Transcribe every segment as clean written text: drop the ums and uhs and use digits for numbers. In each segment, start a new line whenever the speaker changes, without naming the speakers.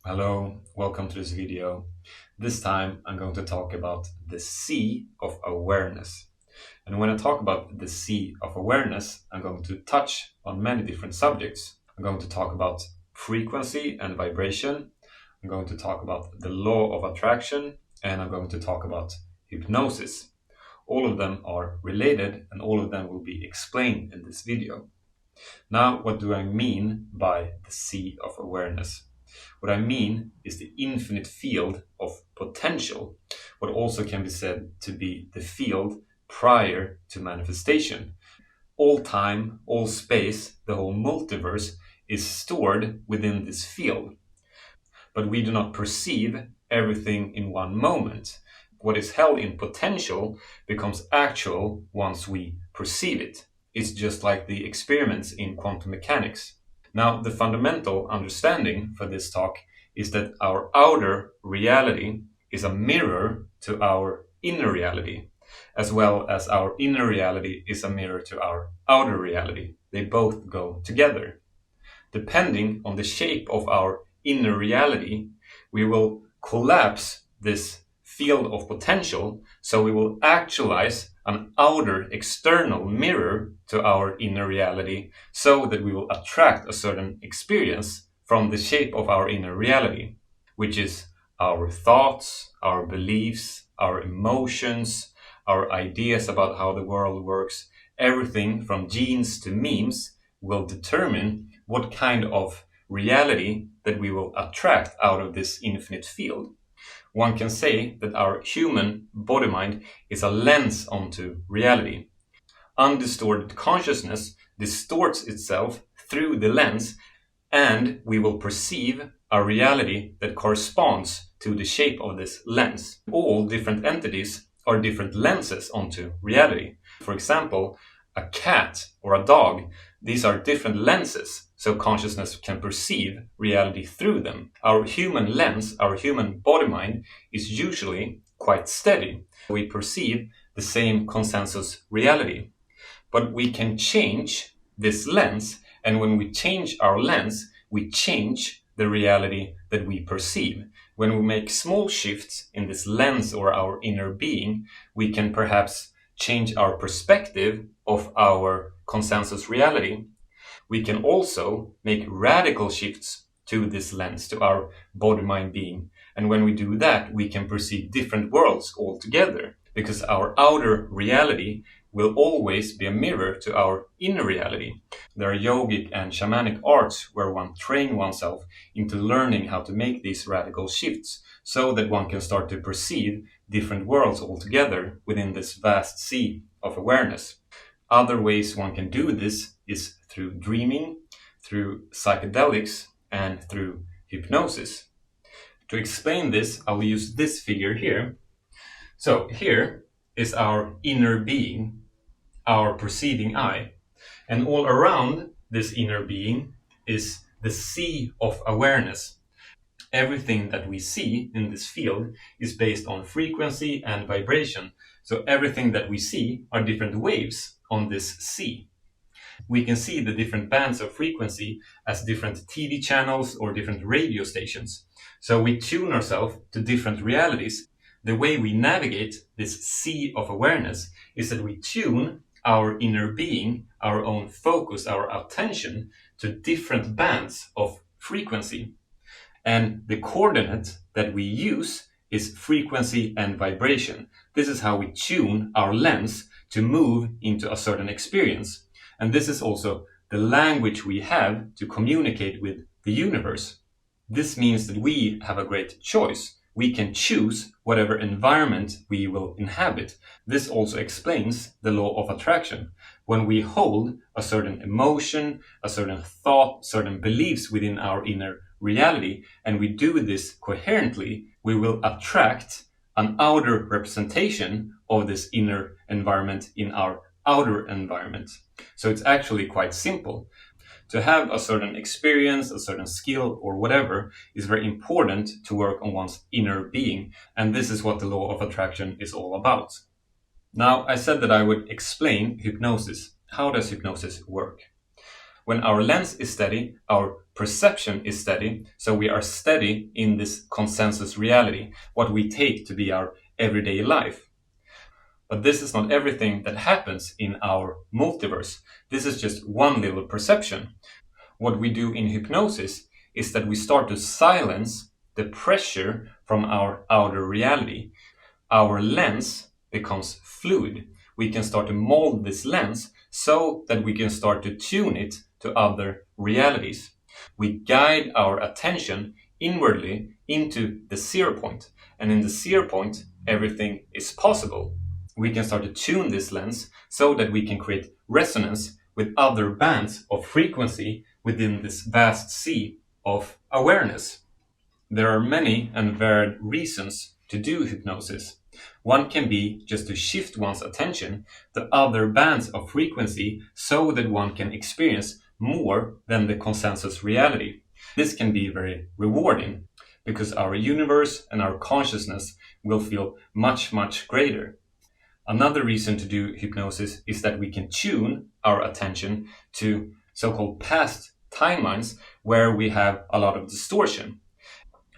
Hello, welcome to this video. This time I'm going to talk about the C of awareness. And when I talk about the C of awareness, I'm going to touch on many different subjects. I'm going to talk about frequency and vibration. I'm going to talk about the law of attraction, and I'm going to talk about hypnosis. All of them are related and all of them will be explained in this video. Now, what do I mean by the C of awareness? What I mean is the infinite field of potential, what also can be said to be the field prior to manifestation. All time, all space, the whole multiverse is stored within this field. But we do not perceive everything in one moment. What is held in potential becomes actual once we perceive it. It's just like the experiments in quantum mechanics. Now, the fundamental understanding for this talk is that our outer reality is a mirror to our inner reality, as well as our inner reality is a mirror to our outer reality. They both go together. Depending on the shape of our inner reality, we will collapse this field of potential, so we will actualize an outer external mirror to our inner reality so that we will attract a certain experience from the shape of our inner reality, which is our thoughts, our beliefs, our emotions, our ideas about how the world works. Everything from genes to memes will determine what kind of reality that we will attract out of this infinite field. One can say that our human body mind is a lens onto reality. Undistorted consciousness distorts itself through the lens, and we will perceive a reality that corresponds to the shape of this lens. All different entities are different lenses onto reality. For example, a cat or a dog, these are different lenses, so consciousness can perceive reality through them. Our human lens, our human body mind, is usually quite steady. We perceive the same consensus reality. But we can change this lens, and when we change our lens, we change the reality that we perceive. When we make small shifts in this lens or our inner being, we can perhaps change our perspective of our consensus reality. We can also make radical shifts to this lens, to our body-mind being. And when we do that, we can perceive different worlds altogether, because our outer reality will always be a mirror to our inner reality. There are yogic and shamanic arts where one trains oneself into learning how to make these radical shifts so that one can start to perceive different worlds altogether within this vast sea of awareness. Other ways one can do this is through dreaming, through psychedelics, and through hypnosis. To explain this, I will use this figure here. So here is our inner being, our perceiving eye. And all around this inner being is the sea of awareness. Everything that we see in this field is based on frequency and vibration. So everything that we see are different waves on this sea. We can see the different bands of frequency as different TV channels or different radio stations. So we tune ourselves to different realities. The way we navigate this sea of awareness is that we tune our inner being, our own focus, our attention to different bands of frequency. And the coordinate that we use is frequency and vibration. This is how we tune our lens to move into a certain experience. And this is also the language we have to communicate with the universe. This means that we have a great choice. We can choose whatever environment we will inhabit. This also explains the law of attraction. When we hold a certain emotion, a certain thought, certain beliefs within our inner reality, and we do this coherently, we will attract an outer representation of this inner environment in our outer environment. So it's actually quite simple. To have a certain experience, a certain skill, or whatever is very important to work on one's inner being. And this is what the law of attraction is all about. Now, I said that I would explain hypnosis. How does hypnosis work? When our lens is steady, our perception is steady, so we are steady in this consensus reality, what we take to be our everyday life. But this is not everything that happens in our multiverse. This is just one little perception. What we do in hypnosis is that we start to silence the pressure from our outer reality. Our lens becomes fluid. We can start to mold this lens so that we can start to tune it to other realities. We guide our attention inwardly into the 0 point. And in the 0 point, everything is possible. We can start to tune this lens so that we can create resonance with other bands of frequency within this vast sea of awareness. There are many and varied reasons to do hypnosis. One can be just to shift one's attention to other bands of frequency so that one can experience more than the consensus reality. This can be very rewarding because our universe and our consciousness will feel much, much greater. Another reason to do hypnosis is that we can tune our attention to so-called past timelines where we have a lot of distortion.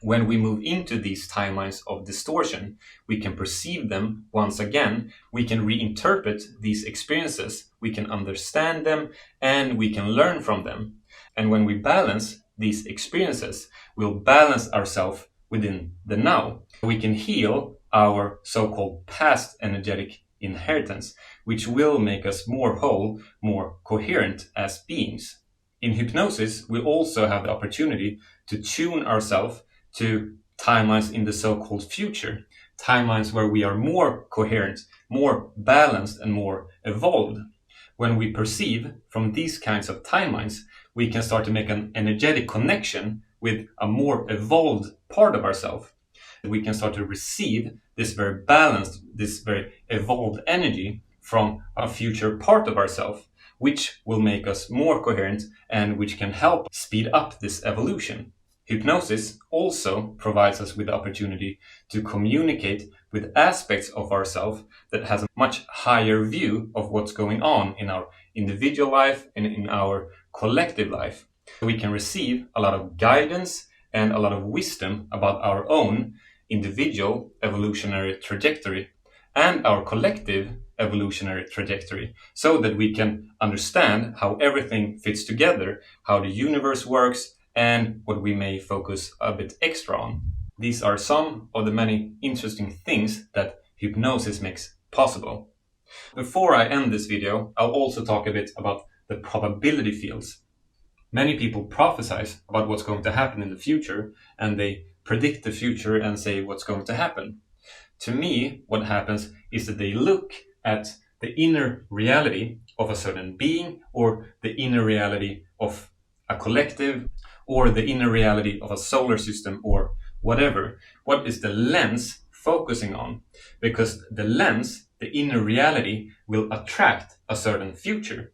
When we move into these timelines of distortion, we can perceive them once again, we can reinterpret these experiences, we can understand them, and we can learn from them. And when we balance these experiences, we'll balance ourselves within the now. We can heal our so-called past energetic inheritance, which will make us more whole, more coherent as beings. In hypnosis, we also have the opportunity to tune ourselves to timelines in the so-called future, timelines where we are more coherent, more balanced, and more evolved. When we perceive from these kinds of timelines, we can start to make an energetic connection with a more evolved part of ourselves. We can start to receive this very balanced, this very evolved energy from a future part of ourselves, which will make us more coherent and which can help speed up this evolution. Hypnosis also provides us with the opportunity to communicate with aspects of ourselves that has a much higher view of what's going on in our individual life and in our collective life. We can receive a lot of guidance and a lot of wisdom about our own individual evolutionary trajectory and our collective evolutionary trajectory so that we can understand how everything fits together, how the universe works, and what we may focus a bit extra on. These are some of the many interesting things that hypnosis makes possible. Before I end this video, I'll also talk a bit about the probability fields. Many people prophesize about what's going to happen in the future, and they predict the future and say what's going to happen. To me, what happens is that they look at the inner reality of a certain being or the inner reality of a collective or the inner reality of a solar system or whatever. What is the lens focusing on? Because the lens, the inner reality, will attract a certain future.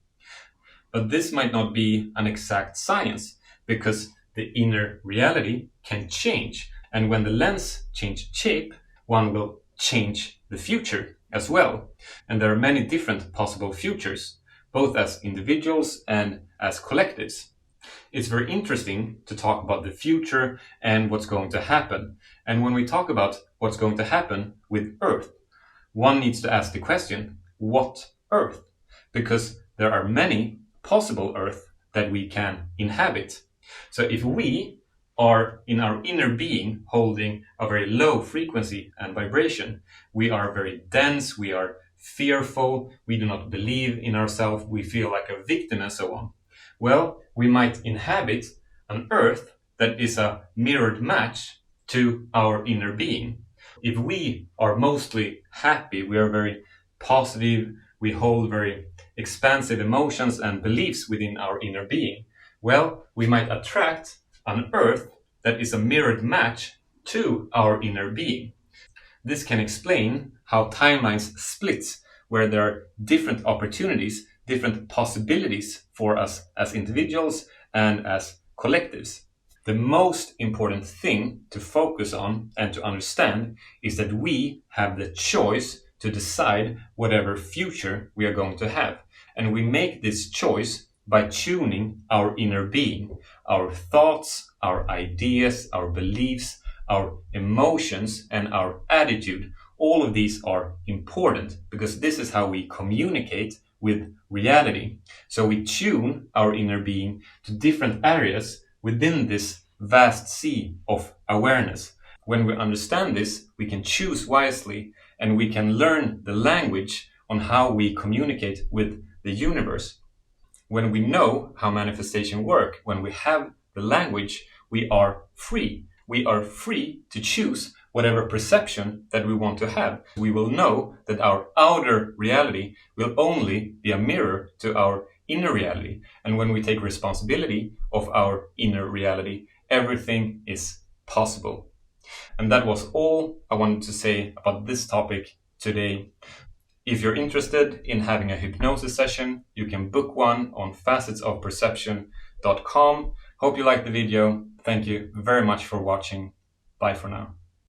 But this might not be an exact science because the inner reality can change. And when the lens changes shape, one will change the future as well. And there are many different possible futures, both as individuals and as collectives. It's very interesting to talk about the future and what's going to happen. And when we talk about what's going to happen with Earth, one needs to ask the question, what Earth? Because there are many possible Earth that we can inhabit. So if we are in our inner being holding a very low frequency and vibration, we are very dense, we are fearful, we do not believe in ourselves, we feel like a victim and so on. Well, we might inhabit an Earth that is a mirrored match to our inner being. If we are mostly happy, we are very positive, we hold very expansive emotions and beliefs within our inner being, well, we might attract an Earth that is a mirrored match to our inner being. This can explain how timelines split, where there are different opportunities, different possibilities for us as individuals and as collectives. The most important thing to focus on and to understand is that we have the choice to decide whatever future we are going to have. And we make this choice by tuning our inner being, our thoughts, our ideas, our beliefs, our emotions, and our attitude. All of these are important because this is how we communicate with reality. So we tune our inner being to different areas within this vast sea of awareness. When we understand this, we can choose wisely and we can learn the language on how we communicate with the universe. When we know how manifestation works, when we have the language, we are free. We are free to choose whatever perception that we want to have. We will know that our outer reality will only be a mirror to our inner reality. And when we take responsibility of our inner reality, everything is possible. And that was all I wanted to say about this topic today. If you're interested in having a hypnosis session, you can book one on facetsofperception.com. Hope you liked the video. Thank you very much for watching. Bye for now.